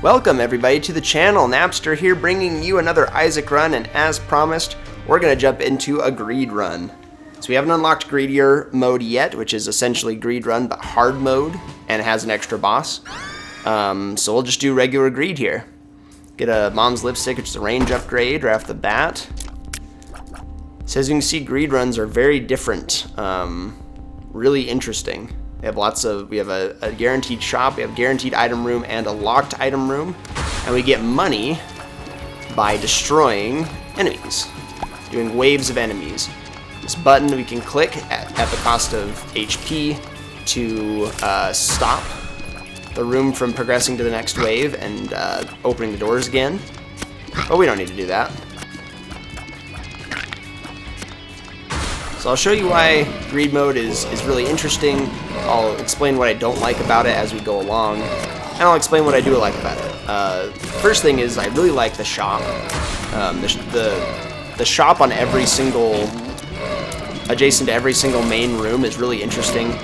Welcome everybody to the channel. Knappster here, bringing you another Isaac run, and as promised, we're going to jump into a greed run. So we haven't unlocked greedier mode yet, which is essentially greed run but hard mode, and it has an extra boss. So we'll just do regular greed here. Get a mom's lipstick, which is a range upgrade right off the bat. So as you can see, greed runs are very different, really interesting. We have a guaranteed shop, we have a guaranteed item room, and a locked item room. And we get money by destroying enemies, doing waves of enemies. This button we can click at the cost of HP to stop the room from progressing to the next wave and opening the doors again. But we don't need to do that. So I'll show you why greed mode is really interesting. I'll explain what I don't like about it as we go along, and I'll explain what I do like about it. First thing is I really like the shop. The shop on every single, adjacent to every single main room is really interesting.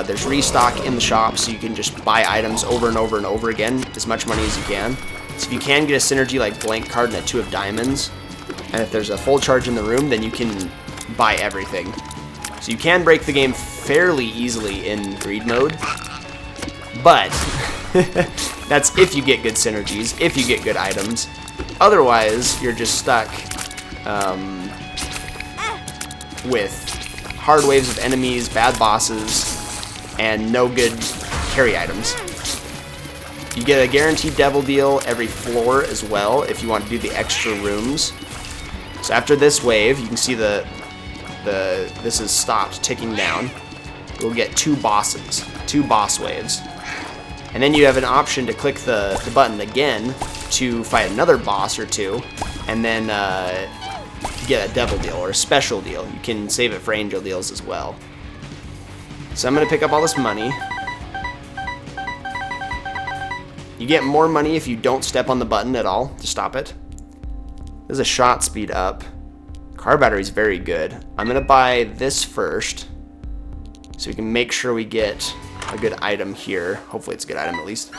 There's restock in the shop, so you can just buy items over and over and over again, as much money as you can. So if you can get a synergy like blank card and a 2 of diamonds, and if there's a full charge in the room, then you can buy everything. So you can break the game fairly easily in greed mode, but that's if you get good synergies, if you get good items. Otherwise, you're just stuck with hard waves of enemies, bad bosses, and no good carry items. You get a guaranteed devil deal every floor as well if you want to do the extra rooms. So after this wave, you can see this has stopped ticking down. We'll get 2 bosses, 2 boss waves. And then you have an option to click the button again to fight another boss or 2, and then get a devil deal or a special deal. You can save it for angel deals as well. So I'm going to pick up all this money. You get more money if you don't step on the button at all to stop it. There's a shot speed up. Car battery is very good. I'm going to buy this first, so we can make sure we get a good item here. Hopefully it's a good item at least.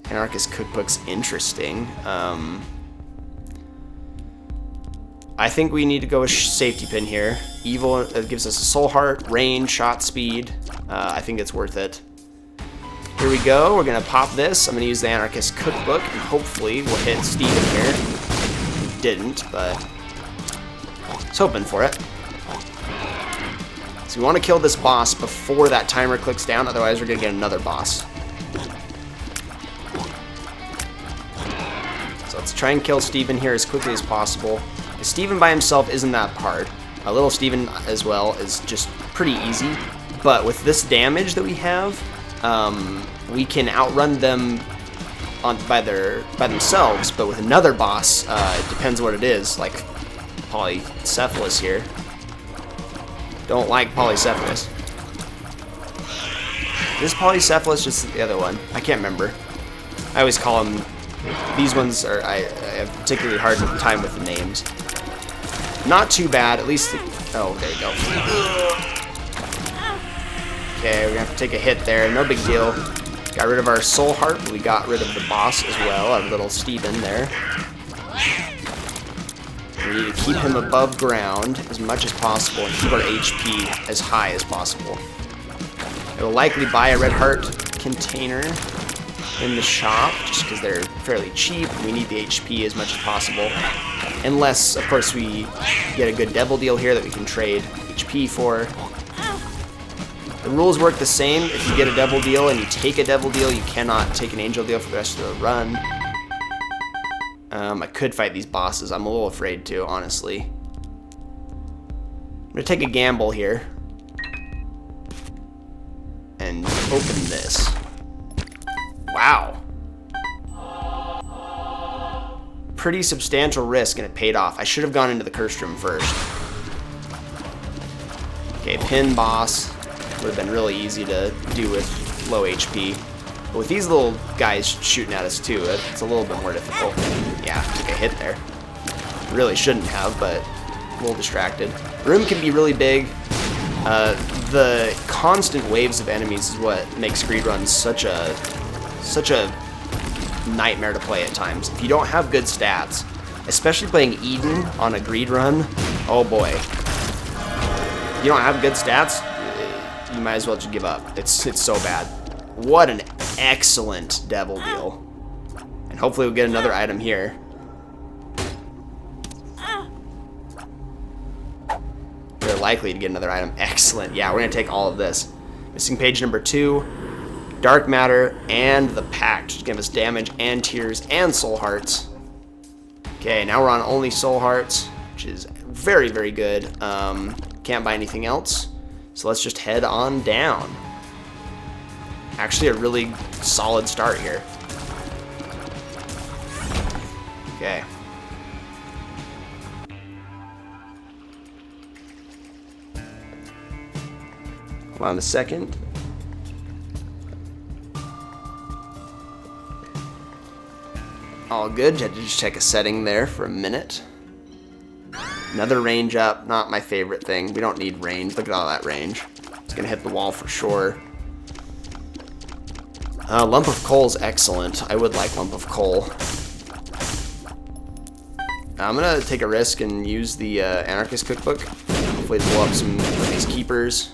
Anarchist Cookbook's interesting. I think we need to go with safety pin here. Evil gives us a soul heart, range, shot speed. I think it's worth it. Here we go. We're going to pop this. I'm going to use the Anarchist Cookbook, and hopefully we'll hit Steven here. Didn't, but I was hoping for it. So we want to kill this boss before that timer clicks down, otherwise we're going to get another boss. So let's try and kill Steven here as quickly as possible. Steven by himself isn't that hard. A little Steven as well is just pretty easy, but with this damage that we have, we can outrun them by themselves, but with another boss, it depends what it is, like Polycephalus here. Don't like Polycephalus. Is Polycephalus just the other one? I can't remember. I always call them, these ones are, I have particularly hard time with the names. Not too bad, at least, oh, there you go. Okay, we're gonna have to take a hit there, no big deal. Got rid of our soul heart, but we got rid of the boss as well, our little Steven there. We need to keep him above ground as much as possible and keep our HP as high as possible. I will likely buy a red heart container in the shop, just because they're fairly cheap. We need the HP as much as possible. Unless, of course, we get a good devil deal here that we can trade HP for. The rules work the same. If you get a devil deal and you take a devil deal, you cannot take an angel deal for the rest of the run. I could fight these bosses. I'm a little afraid to, honestly. I'm going to take a gamble here. And open this. Wow. Pretty substantial risk, and it paid off. I should have gone into the cursed room first. Okay, pin boss. Would have been really easy to do with low HP. But with these little guys shooting at us too, it's a little bit more difficult. Yeah, took a hit there. Really shouldn't have, but a little distracted. The room can be really big. The constant waves of enemies is what makes greed runs such a such a nightmare to play at times. If you don't have good stats, especially playing Eden on a greed run, oh boy. If you don't have good stats, you might as well just give up. It's so bad. What an excellent devil deal. And hopefully we'll get another item here. We're likely to get another item. Excellent. Yeah, we're going to take all of this. Missing page number 2. Dark Matter and the Pact. Just give us damage and tears and soul hearts. Okay, now we're on only soul hearts, which is very, very good. Can't buy anything else. So let's just head on down. Actually a really solid start here. Okay. Hold on a second. All good. Had to just check a setting there for a minute. Another range up. Not my favorite thing. We don't need range. Look at all that range. It's going to hit the wall for sure. Lump of coal is excellent. I would like lump of coal. I'm going to take a risk and use the anarchist cookbook. Hopefully to blow up some of these keepers.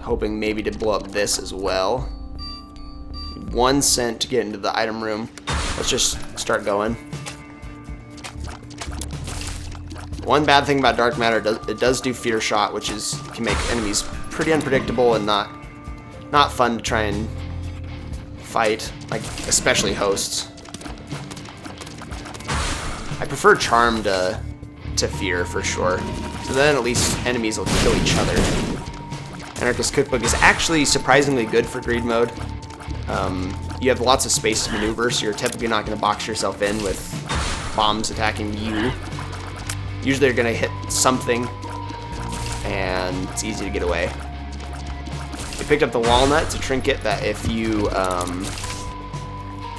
Hoping maybe to blow up this as well. 1 cent to get into the item room. Let's just start going. One bad thing about Dark Matter, it does do Fear Shot, which can make enemies pretty unpredictable and not fun to try and fight, like especially hosts. I prefer Charm to Fear for sure. So then at least enemies will kill each other. Anarchist Cookbook is actually surprisingly good for greed mode. You have lots of space to maneuver, so you're typically not going to box yourself in with bombs attacking you. Usually you're going to hit something, and it's easy to get away. We picked up the walnut. It's a trinket that if you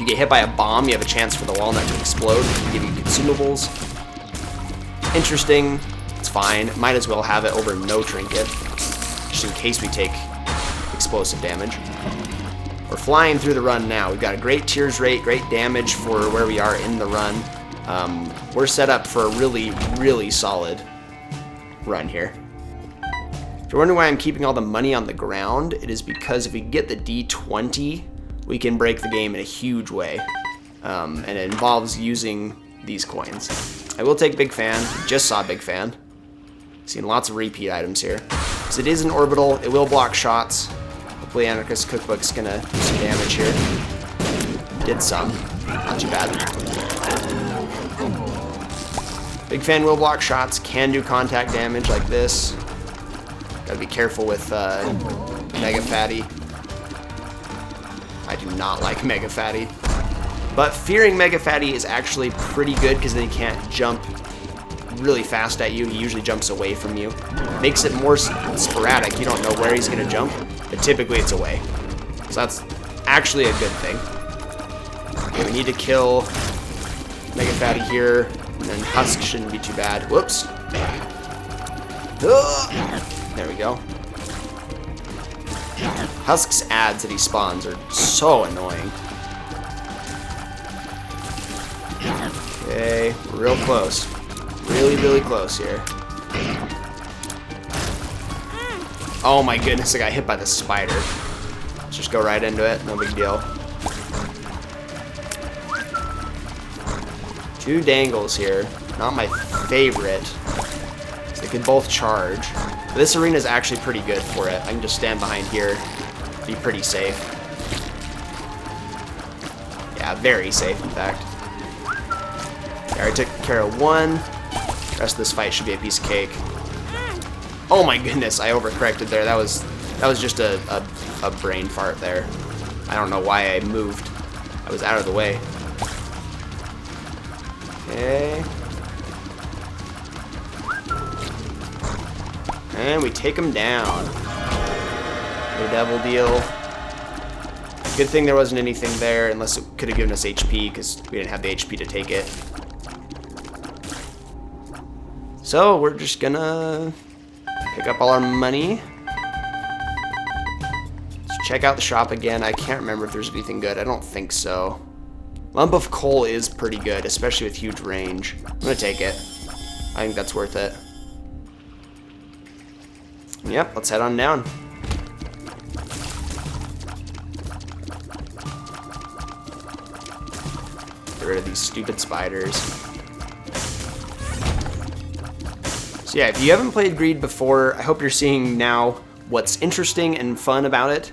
get hit by a bomb, you have a chance for the walnut to explode and give you consumables. Interesting. It's fine. Might as well have it over no trinket, just in case we take explosive damage. We're flying through the run now. We've got a great tears rate, great damage for where we are in the run. We're set up for a really, really solid run here. If you're wondering why I'm keeping all the money on the ground, it is because if we get the D20, we can break the game in a huge way. And it involves using these coins. I will take Big Fan. Just saw Big Fan. Seen lots of repeat items here. So it is an orbital. It will block shots. Hopefully Anarchist Cookbook's gonna do some damage here. Did some. Not too bad. Big Fan will block shots. Can do contact damage like this. Gotta be careful with Mega Fatty. I do not like Mega Fatty. But fearing Mega Fatty is actually pretty good because then he can't jump really fast at you. He usually jumps away from you. Makes it more sporadic. You don't know where he's gonna jump, but typically it's away. So that's actually a good thing. Okay, we need to kill Mega Fatty here, and then Husk shouldn't be too bad. Whoops. There we go. Husk's ads that he spawns are so annoying. Okay, we're real close. Really, really close here. Oh my goodness, I got hit by the spider. Let's just go right into it, no big deal. 2 dangles here. Not my favorite. They could both charge. But this arena is actually pretty good for it. I can just stand behind here. Be pretty safe. Yeah, very safe in fact. I already took care of one. The rest of this fight should be a piece of cake. Oh my goodness, I overcorrected there. That was just a brain fart there. I don't know why I moved. I was out of the way. Okay. And we take him down. The devil deal. Good thing there wasn't anything there, unless it could have given us HP, because we didn't have the HP to take it. So we're just gonna pick up all our money. Let's Check out the shop again. I can't remember if there's anything good. I don't think so. Lump of coal is pretty good, especially with huge range. I'm gonna take it. I think that's worth it. Yep, let's head on down. Get rid of these stupid spiders. So yeah, if you haven't played Greed before, I hope you're seeing now what's interesting and fun about it,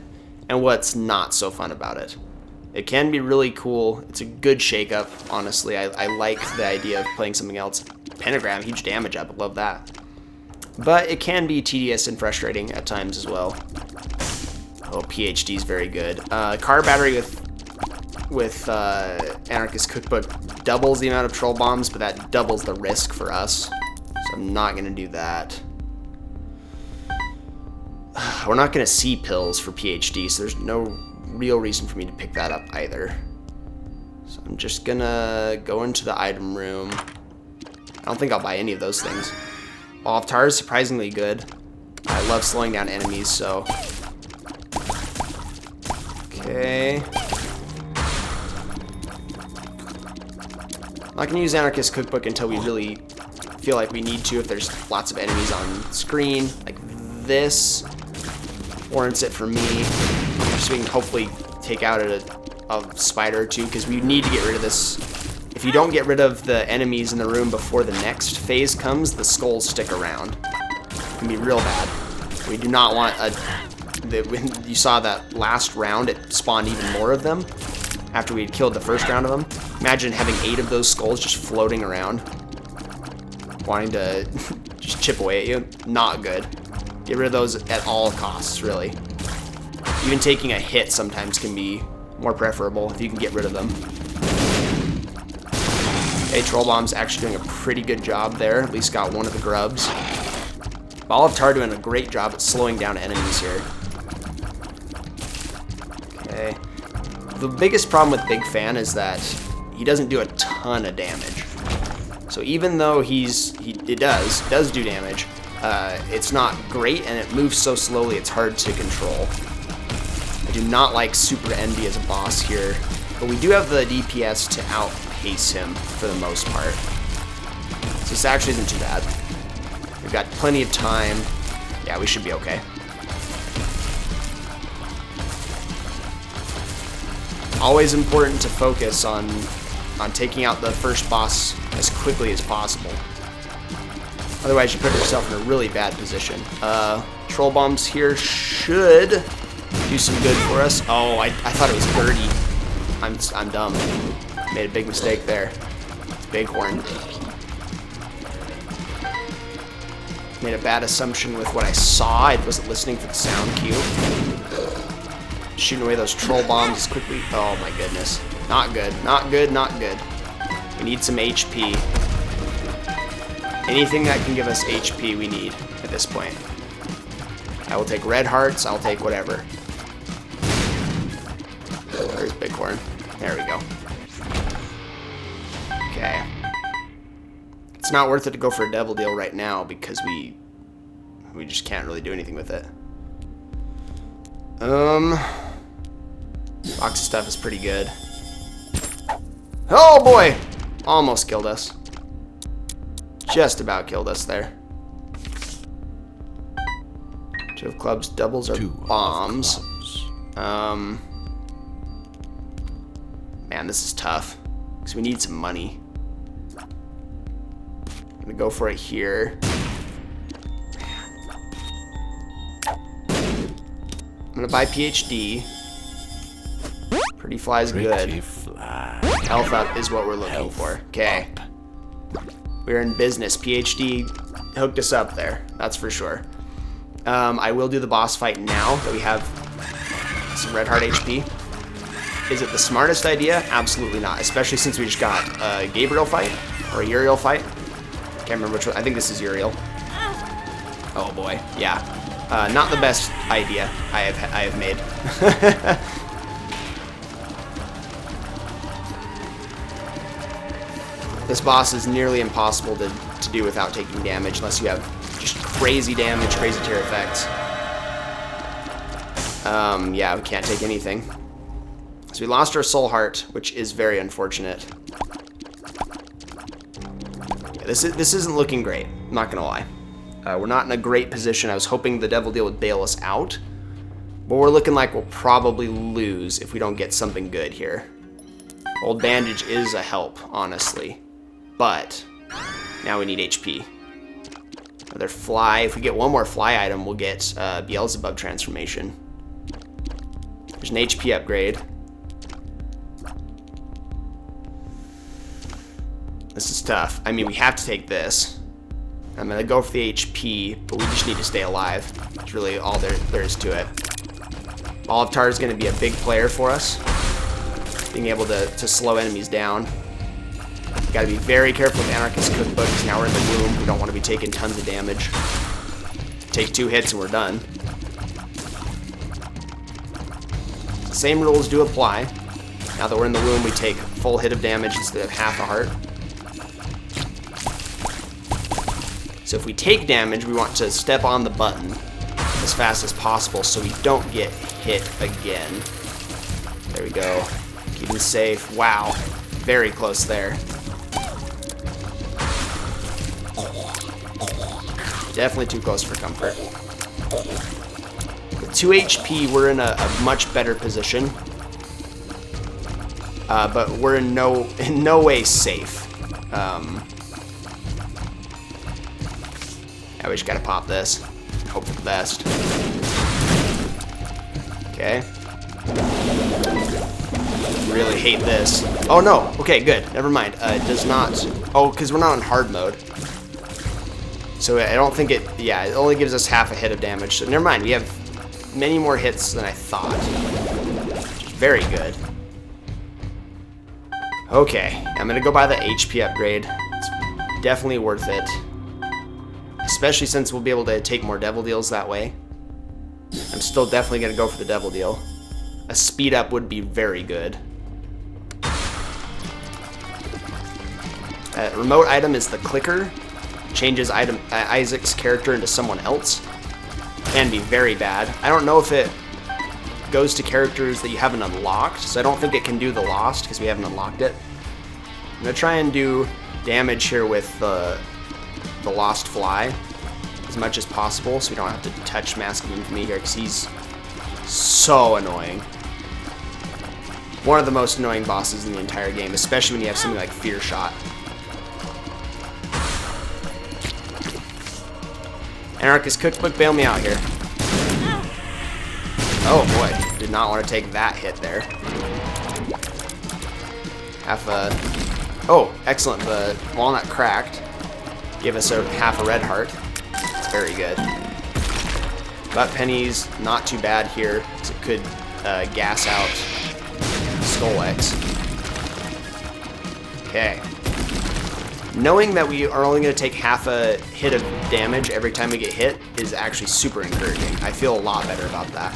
and what's not so fun about it. It can be really cool. It's a good shake-up, honestly. I like the idea of playing something else. Pentagram, huge damage up, I love that. But it can be tedious and frustrating at times as well. Oh, PhD is very good. Car battery with Anarchist Cookbook doubles the amount of troll bombs, but that doubles the risk for us. So I'm not gonna do that. We're not gonna see pills for PhD, so there's no real reason for me to pick that up either. So I'm just gonna go into the item room. I don't think I'll buy any of those things. Tar is surprisingly good. I love slowing down enemies, so. Okay. I'm not gonna use Anarchist Cookbook until we really feel like we need to, if there's lots of enemies on screen, like this. Warrants it for me, so we can hopefully take out a spider or two, because we need to get rid of this. If you don't get rid of the enemies in the room before the next phase comes, the skulls stick around. It can be real bad. We do not want when you saw that last round, it spawned even more of them after we had killed the first round of them. Imagine having 8 of those skulls just floating around, wanting to just chip away at you. Not good. Get rid of those at all costs, really. Even taking a hit sometimes can be more preferable if you can get rid of them. Okay, Troll Bomb's actually doing a pretty good job there. At least got one of the grubs. Ball of Tar doing a great job at slowing down enemies here. Okay. The biggest problem with Big Fan is that he doesn't do a ton of damage. So even though it does do damage, it's not great, and it moves so slowly it's hard to control. I do not like Super Envy as a boss here, but we do have the DPS to outpace him for the most part. So this actually isn't too bad. We've got plenty of time. Yeah, we should be okay. Always important to focus on taking out the first boss as quickly as possible. Otherwise, you put yourself in a really bad position. Troll Bombs here should do some good for us. Oh, I thought it was Birdie. I'm dumb. Made a big mistake there. It's Bighorn. Made a bad assumption with what I saw. I wasn't listening for the sound cue. Shooting away those Troll Bombs as quickly. Oh my goodness. Not good. Not good. Not good. We need some HP. Anything that can give us HP we need at this point. I will take red hearts, I'll take whatever. There's Bighorn. There we go. Okay. It's not worth it to go for a Devil Deal right now because we just can't really do anything with it. Box of stuff is pretty good. Oh boy! Almost killed us. Just about killed us there. 2 of clubs, doubles are bombs. Man, this is tough because we need some money. I'm gonna go for it here. I'm gonna buy PhD. Pretty Fly's good. Health up is what we're looking for. Okay. We're in business. PhD hooked us up there. That's for sure. I will do the boss fight now that we have some red heart HP. Is it the smartest idea? Absolutely not. Especially since we just got a Gabriel fight or a Uriel fight. Can't remember which one. I think this is Uriel. Oh boy. Yeah. Not the best idea I have made. This boss is nearly impossible to do without taking damage unless you have just crazy damage, crazy tear effects. Yeah, we can't take anything. So we lost our soul heart, which is very unfortunate. Yeah, this isn't looking great, I'm not gonna lie. We're not in a great position. I was hoping the Devil Deal would bail us out, but we're looking like we'll probably lose if we don't get something good here. Old Bandage is a help, honestly, but now we need HP. Another fly. If we get one more fly item, we'll get Beelzebub transformation. There's an HP upgrade. This is tough. I mean, we have to take this. I'm gonna go for the HP, but we just need to stay alive. That's really all there is to it. Olivetar is gonna be a big player for us. Being able to slow enemies down. Gotta be very careful with Anarchist Cookbook, because now we're in the womb. We don't want to be taking tons of damage. Take 2 hits and we're done. The same rules do apply. Now that we're in the womb, we take full hit of damage instead of half a heart. So if we take damage, we want to step on the button as fast as possible so we don't get hit again. There we go. Keeping safe. Wow. Very close there. Definitely too close for comfort. With 2 HP, we're in a much better position. But we're in no way safe. Yeah, we just gotta pop this. Hope for the best. Okay. Really hate this. Oh no! Okay, good. Never mind. It does not... Oh, because we're not in hard mode. So I don't think it... Yeah, it only gives us half a hit of damage. So never mind. We have many more hits than I thought. Which is very good. Okay. I'm gonna go buy the HP upgrade. It's definitely worth it. Especially since we'll be able to take more Devil Deals that way. I'm still definitely going to go for the Devil Deal. A speed up would be very good. Remote item is the clicker. Changes Isaac's character into someone else. Can be very bad. I don't know if it goes to characters that you haven't unlocked, so I don't think it can do the Lost because we haven't unlocked it. I'm going to try and do damage here with the Lost Fly as much as possible so we don't have to touch Mask of Infamy here because he's so annoying. One of the most annoying bosses in the entire game, especially when you have something like Fear Shot. Anarchist Cookbook, bail me out here. Oh boy, did not want to take that hit there. Oh, excellent, the walnut cracked. Give us half a red heart. It's very good. But pennies, not too bad here, because it could gas out Skull X. Okay. Knowing that we are only going to take half a hit of damage every time we get hit is actually super encouraging. I feel a lot better about that.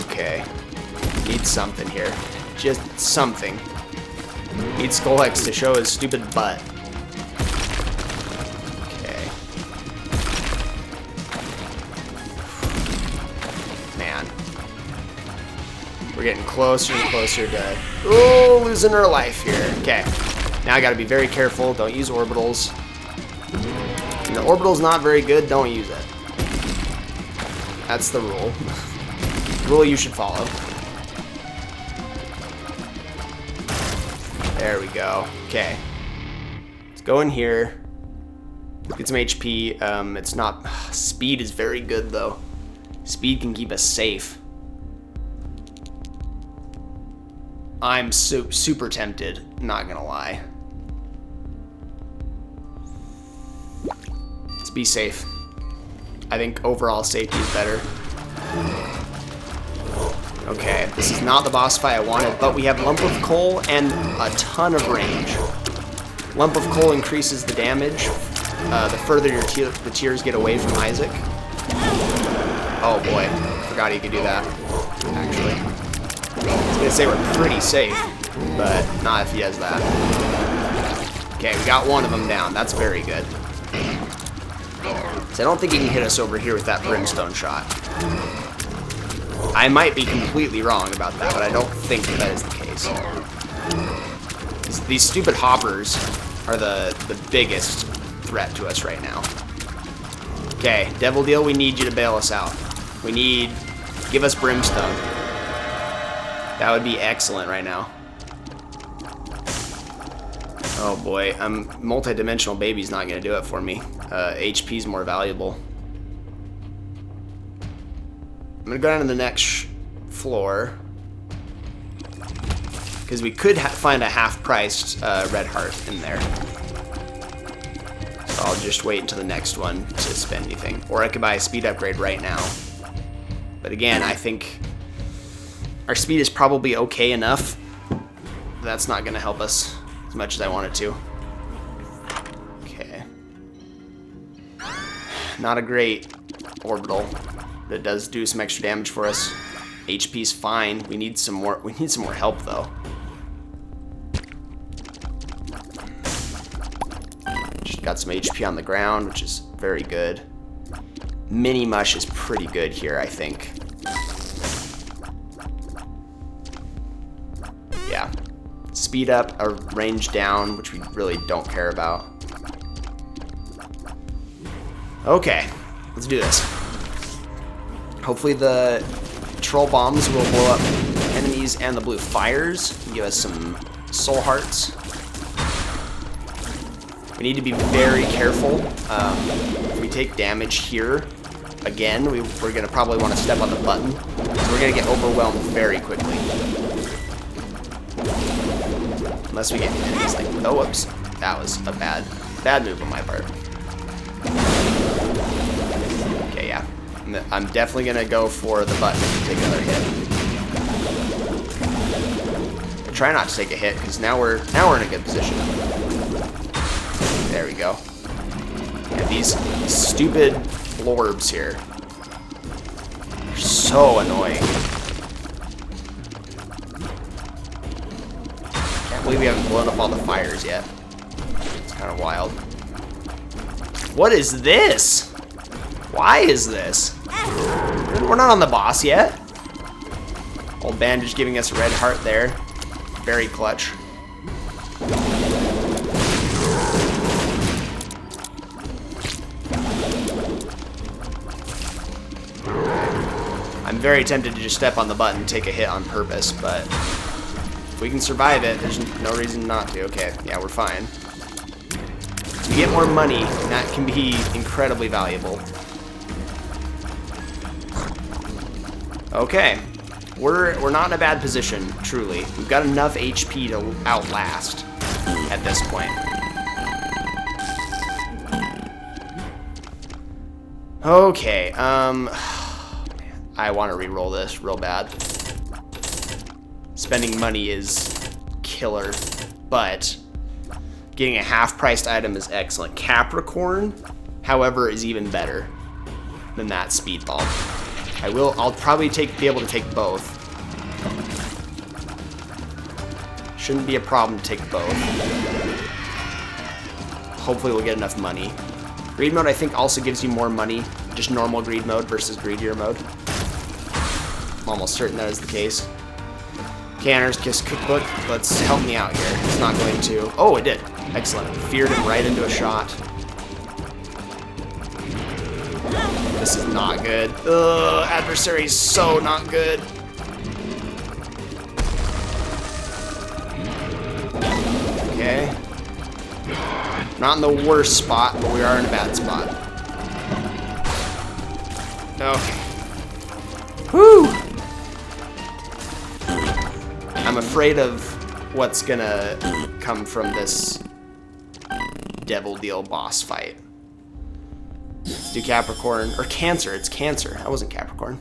Okay. Need something here. Just something. Need Skull X to show his stupid butt. Okay. Man. We're getting closer and closer to... Oh, losing our life here. Okay. Now I gotta be very careful. Don't use orbitals. When the orbital's not very good, don't use it. That's the rule. Rule you should follow. There we go. Okay. Let's go in here. Get some HP. It's not... Speed is very good, though. Speed can keep us safe. I'm super tempted. Not gonna lie. Let's be safe. I think overall safety is better. Okay, this is not the boss fight I wanted, but we have Lump of Coal and a ton of range. Lump of Coal increases the damage the further the tears get away from Isaac. Oh boy, forgot he could do that, actually. I was gonna say we're pretty safe, but not if he does that. Okay, we got one of them down. That's very good. So I don't think he can hit us over here with that brimstone shot. I might be completely wrong about that, but I don't think that is the case. These stupid hoppers are the biggest threat to us right now. Okay, Devil Deal, we need you to bail us out. Give us brimstone. That would be excellent right now. Oh boy, multi-dimensional baby's not gonna do it for me. HP's more valuable. I'm gonna go down to the next floor because we could find a half-priced red heart in there. So I'll just wait until the next one to spend anything, or I could buy a speed upgrade right now. But again, I think our speed is probably okay enough. That's not gonna help us as much as I want it to. Okay. Not a great orbital, but it does do some extra damage for us. HP's fine. We need some more help though. Just got some HP on the ground, which is very good. Mini Mush is pretty good here, I think. Yeah. Speed up, or range down, which we really don't care about. Okay, let's do this. Hopefully the troll bombs will blow up enemies and the blue fires and give us some soul hearts. We need to be very careful. If we take damage here, again, we're gonna probably want to step on the button. So we're gonna get overwhelmed very quickly. Unless we get enemies like, oh, whoops. That was a bad move on my part. Okay, yeah. I'm definitely gonna go for the button to take another hit. I try not to take a hit, because now we're in a good position. There we go. And these stupid blorbs here are so annoying. Can't believe we haven't blown up all the fires yet. It's kind of wild. What is this? Why is this? We're not on the boss yet. Old Bandage giving us a red heart there. Very clutch. I'm very tempted to just step on the button and take a hit on purpose, but if we can survive it, there's no reason not to. Okay, yeah, we're fine. So we get more money, and that can be incredibly valuable. Okay, we're not in a bad position, truly. We've got enough HP to outlast at this point. Okay, I want to re-roll this real bad. Spending money is killer, but getting a half-priced item is excellent. Capricorn, however, is even better than that speedball. I'll probably be able to take both. Shouldn't be a problem to take both. Hopefully we'll get enough money. Greed mode, I think, also gives you more money. Just normal greed mode versus greedier mode. I'm almost certain that is the case. Canner's Kiss Cookbook, let's help me out here. It's not going to... Oh, it did. Excellent. Feared him right into a shot. This is not good. Ugh, adversary's so not good. Okay. Not in the worst spot, but we are in a bad spot. Okay. Whew! I'm afraid of what's gonna come from this Devil Deal boss fight. Let's do Capricorn, or Cancer, it's Cancer. That wasn't Capricorn.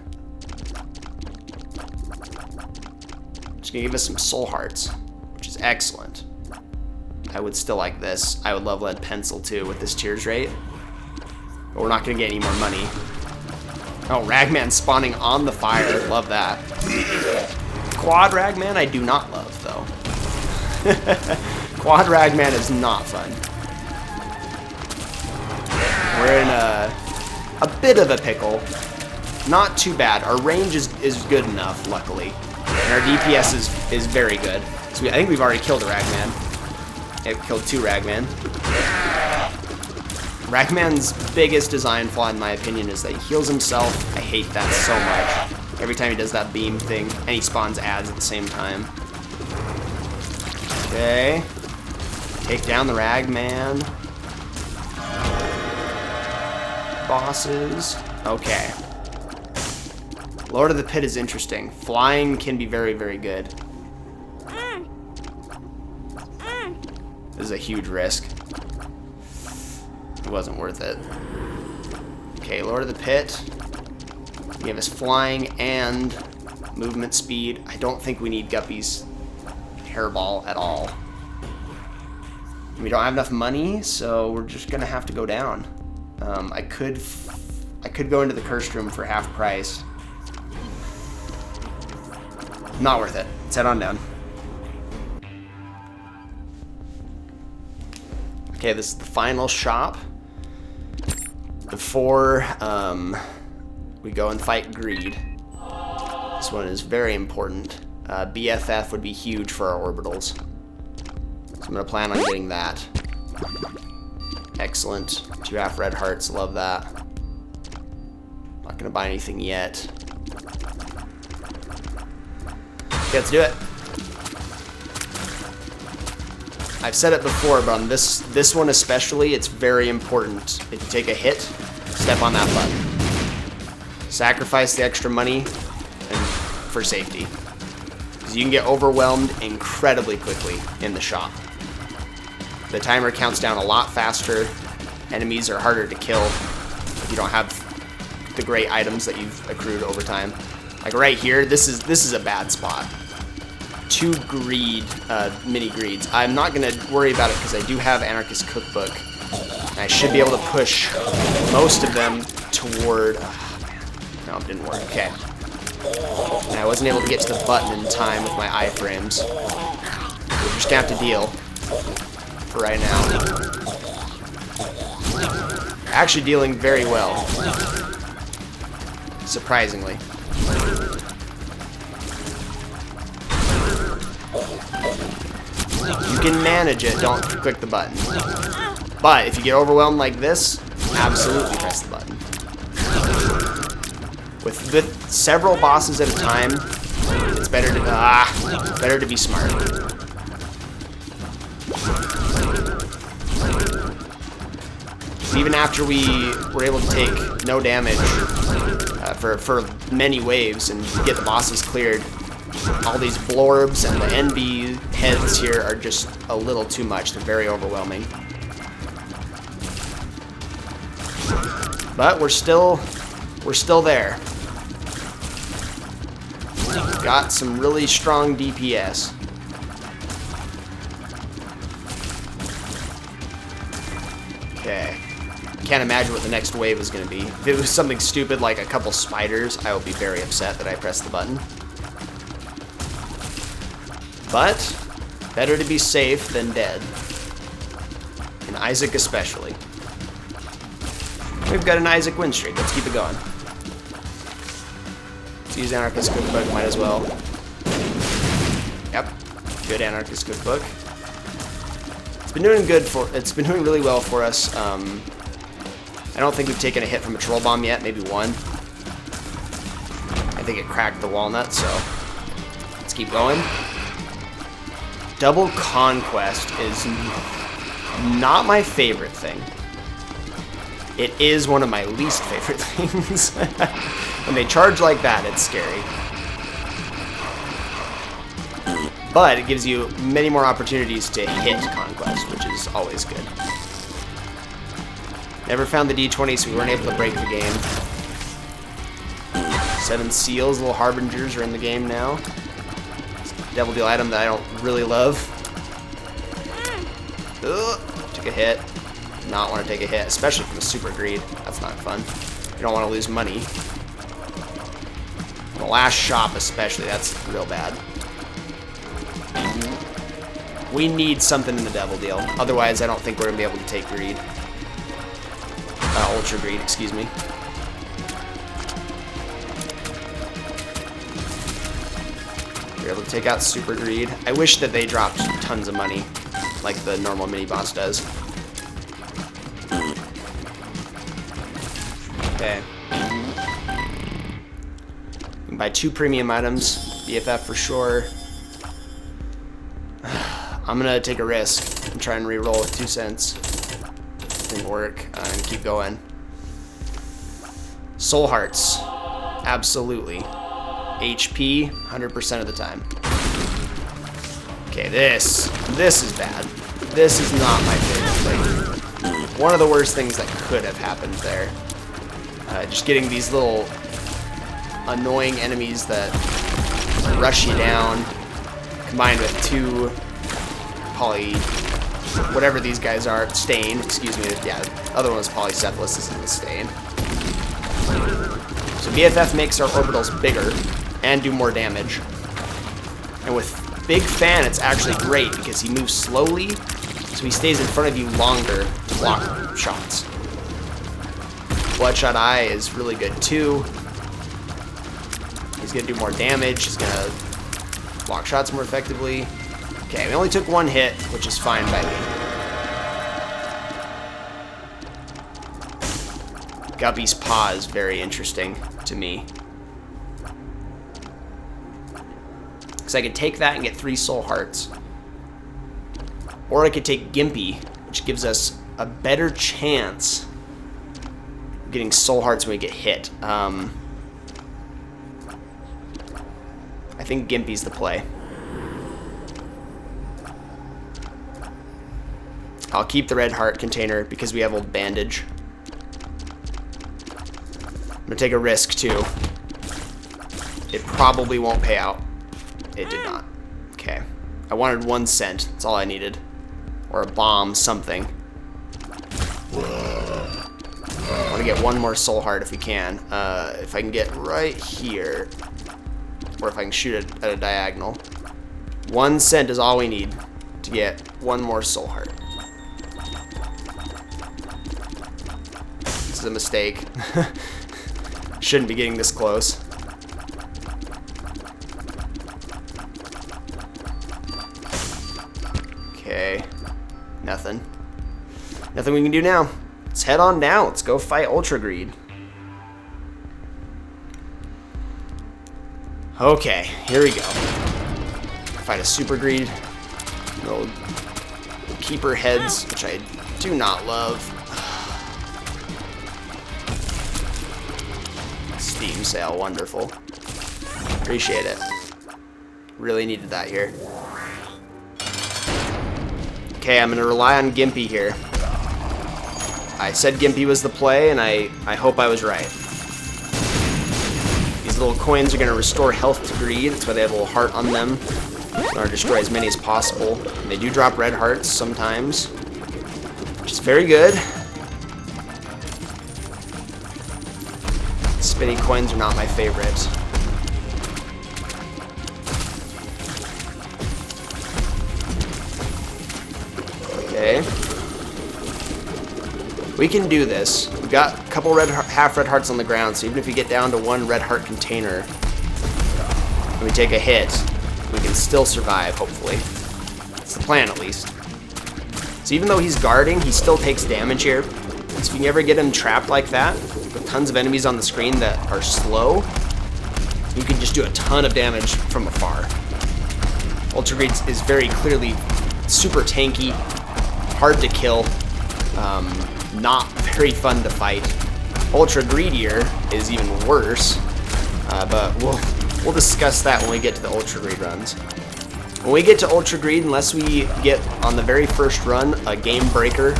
Just gonna give us some soul hearts, which is excellent. I would still like this. I would love lead pencil too with this tears rate. But we're not gonna get any more money. Oh, Ragman spawning on the fire. Love that. Quad Ragman I do not love, though. Quad Ragman is not fun. We're in a a bit of a pickle. Not too bad. Our range is good enough, luckily. And our DPS is very good. So I think we've already killed a Ragman. Yeah, we killed 2 Ragman. Ragman's biggest design flaw, in my opinion, is that he heals himself. I hate that so much. Every time he does that beam thing, and he spawns ads at the same time. Okay. Take down the Ragman. Bosses. Okay. Lord of the Pit is interesting. Flying can be very, very good. This is a huge risk. It wasn't worth it. Okay, Lord of the Pit. We have his flying and movement speed. I don't think we need Guppy's hairball at all. We don't have enough money, so we're just gonna have to go down. I could go into the cursed room for half price. Not worth it. Let's head on down. Okay, this is the final shop before we go and fight Greed. This one is very important. BFF would be huge for our orbitals. So I'm going to plan on getting that. Excellent. 2 half red hearts, love that. Not going to buy anything yet. Okay, let's do it. I've said it before, but on this one especially, it's very important. If you take a hit, step on that button. Sacrifice the extra money and for safety. Because you can get overwhelmed incredibly quickly in the shop. The timer counts down a lot faster. Enemies are harder to kill if you don't have the great items that you've accrued over time. Like right here, this is a bad spot. 2 greed, mini greeds. I'm not gonna worry about it because I do have Anarchist Cookbook. And I should be able to push most of them toward. Oh, man. No, it didn't work. Okay. And I wasn't able to get to the button in time with my iframes. We're just gonna have to deal for right now. Actually dealing very well, surprisingly. You can manage it, don't click the button. But if you get overwhelmed like this, absolutely press the button. With several bosses at a time, it's better to be smart. Even after we were able to take no damage for many waves and get the bosses cleared, all these blorbs and the NB heads here are just a little too much. They're very overwhelming. But we're still there. Got some really strong DPS. Okay. Can't imagine what the next wave is going to be. If it was something stupid like a couple spiders, I would be very upset that I pressed the button. But better to be safe than dead. And Isaac especially. We've got an Isaac win streak. Let's keep it going. Let's use Anarchist Cookbook. Might as well. Yep. Good Anarchist Cookbook. It's been doing good for. It's been doing really well for us. I don't think we've taken a hit from a troll bomb yet. Maybe one. I think it cracked the walnut. So let's keep going. Double Conquest is not my favorite thing. It is one of my least favorite things. When they charge like that, it's scary. But it gives you many more opportunities to hit Conquest, which is always good. Never found the D20, so we weren't able to break the game. 7 seals, little harbingers, are in the game now. Devil Deal item that I don't really love. Ugh, took a hit. Not want to take a hit, especially from a super greed. That's not fun. You don't want to lose money. The last shop especially, that's real bad. We need something in the Devil Deal. Otherwise, I don't think we're going to be able to take greed. Ultra greed, excuse me. You're able to take out Super Greed. I wish that they dropped tons of money, like the normal mini-boss does. Okay. You can buy 2 premium items. BFF for sure. I'm gonna take a risk and try and re-roll with 2 cents. Didn't work, and keep going. Soul Hearts. Absolutely. HP, 100% of the time. Okay, this is bad. This is not my favorite thing. One of the worst things that could have happened there. Just getting these little annoying enemies that rush you down, combined with 2 whatever these guys are, Stain, excuse me, yeah, the other one was Polycephalus, this is the Stain. So BFF makes our orbitals bigger and do more damage. And with Big Fan, it's actually great because he moves slowly, so he stays in front of you longer to block shots. Bloodshot Eye is really good too. He's gonna do more damage, he's gonna block shots more effectively. Okay, we only took 1 hit, which is fine by me. Guppy's Paw is very interesting to me. Because I could take that and get 3 Soul Hearts. Or I could take Gimpy, which gives us a better chance of getting Soul Hearts when we get hit. I think Gimpy's the play. I'll keep the red heart container because we have old bandage. I'm gonna take a risk too. It probably won't pay out. It did not. Okay. I wanted 1 cent. That's all I needed. Or a bomb, something. I want to get 1 more soul heart if we can. If I can get right here. Or if I can shoot it at a diagonal. 1 cent is all we need to get 1 more soul heart. This is a mistake. Shouldn't be getting this close. Okay. Nothing. Nothing we can do now. Let's head on down. Let's go fight Ultra Greed. Okay, here we go. Fight a Super Greed. Little keeper heads, which I do not love. Steam sale, wonderful. Appreciate it. Really needed that here. Okay, I'm gonna rely on Gimpy here. I said Gimpy was the play, and I hope I was right. These little coins are gonna restore health to Greed. That's why they have a little heart on them. I want to destroy as many as possible. And they do drop red hearts sometimes, which is very good. Spinny coins are not my favorite. Okay. We can do this. We've got a couple half red hearts on the ground, so even if we get down to 1 red heart container and we take a hit, we can still survive, hopefully. That's the plan, at least. So even though he's guarding, he still takes damage here. So if you can ever get him trapped like that, with tons of enemies on the screen that are slow, you can just do a ton of damage from afar. Ultra Greed is very clearly super tanky, hard to kill, not very fun to fight. Ultra Greedier is even worse, but we'll discuss that when we get to the Ultra Greed runs. When we get to Ultra Greed, unless we get on the very first run a Game Breaker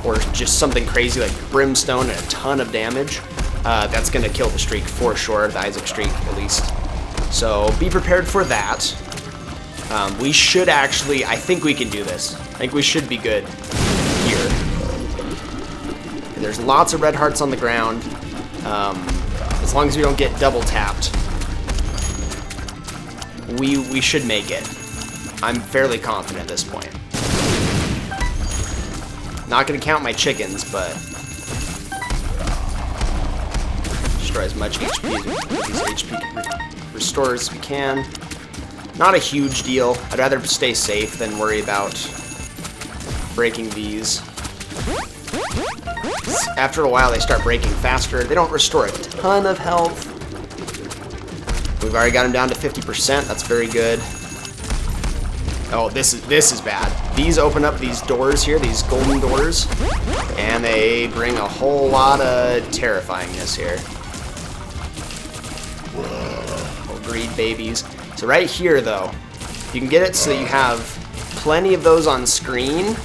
or just something crazy like Brimstone and a ton of damage, that's going to kill the streak for sure, the Isaac streak at least. So be prepared for that. We should actually, I think we can do this. I think we should be good here. There's lots of red hearts on the ground. As long as we don't get double tapped, we should make it. I'm fairly confident at this point. Not gonna count my chickens, but destroy as much HP as HP restores as we can. Not a huge deal. I'd rather stay safe than worry about breaking these. After a while, they start breaking faster. They don't restore a ton of health. We've already got them down to 50%. That's very good. Oh, this is bad. These open up these doors here, these golden doors, and they bring a whole lot of terrifyingness here. Oh, greed babies. So right here, though, you can get it so that you have plenty of those on screen.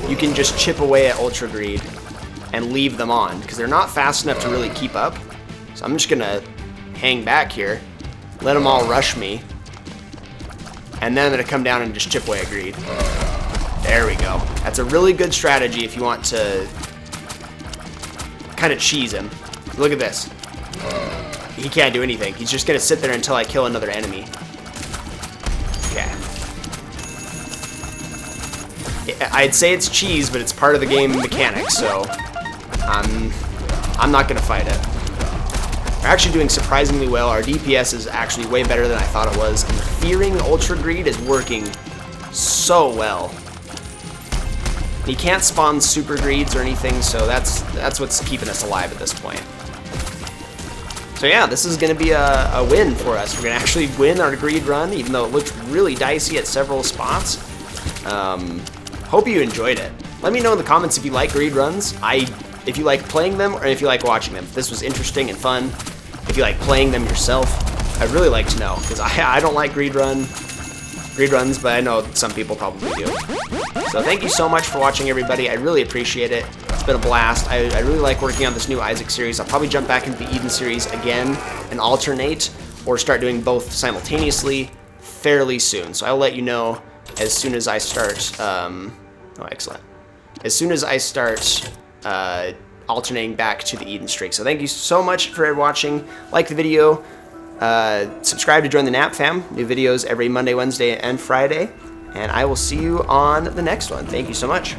You can just chip away at Ultra Greed and leave them on, because they're not fast enough to really keep up. So I'm just gonna hang back here, let them all rush me, and then I'm gonna come down and just chip away at Greed. There we go. That's a really good strategy if you want to kind of cheese him. Look at this. He can't do anything. He's just gonna sit there until I kill another enemy. Okay. I'd say it's cheese, but it's part of the game mechanics, so I'm not gonna fight it. We're actually doing surprisingly well. Our DPS is actually way better than I thought it was, and the Fearing Ultra Greed is working so well. He can't spawn Super Greeds or anything, so that's what's keeping us alive at this point. So yeah, this is going to be a win for us. We're going to actually win our Greed run, even though it looked really dicey at several spots. Hope you enjoyed it. Let me know in the comments if you like Greed runs. If you like playing them or if you like watching them. If this was interesting and fun. If you like playing them yourself. I'd really like to know, because I don't like Greed runs, but I know some people probably do. So thank you so much for watching, everybody. I really appreciate it. It's been a blast. I really like working on this new Isaac series. I'll probably jump back into the Eden series again and alternate, or start doing both simultaneously fairly soon. So I'll let you know as soon as I start. Oh, excellent. As soon as I start alternating back to the Eden streak. So thank you so much for watching. Like the video. Subscribe to join the Nap fam. New videos every Monday, Wednesday, and Friday. And I will see you on the next one. Thank you so much.